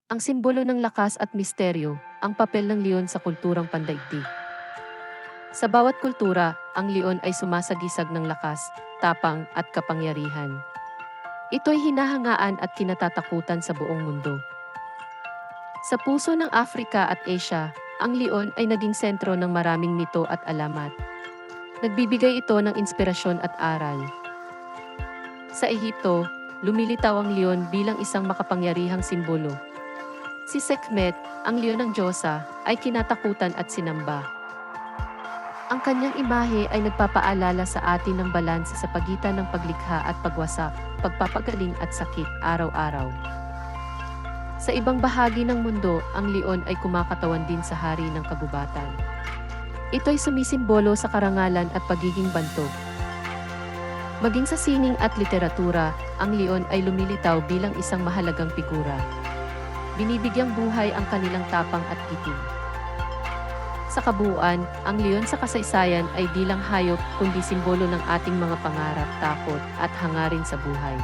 Ang simbolo ng lakas at misteryo, ang papel ng leon sa kulturang pandaigdig. Sa bawat kultura, ang leon ay sumasagisag ng lakas, tapang at kapangyarihan. Ito'y hinahangaan at kinatatakutan sa buong mundo. Sa puso ng Afrika at Asia, ang leon ay naging sentro ng maraming mito at alamat. Nagbibigay ito ng inspirasyon at aral. Sa Ehipto, lumilitaw ang leon bilang isang makapangyarihang simbolo. Si Sekhmet, ang leon ng Diyosa, ay kinatakutan at sinamba. Ang kanyang imahe ay nagpapaalala sa atin ng balanse sa pagitan ng paglikha at pagwasak, pagpapagaling at sakit araw-araw. Sa ibang bahagi ng mundo, ang leon ay kumakatawan din sa hari ng kagubatan. Ito'y sumisimbolo sa karangalan at pagiging bantog. Maging sa sining at literatura, ang leon ay lumilitaw bilang isang mahalagang figura. Binibigyang buhay ang kanilang tapang at itim. Sa kabuuan, ang leon sa kasaysayan ay di lang hayop kundi simbolo ng ating mga pangarap, takot at hangarin sa buhay.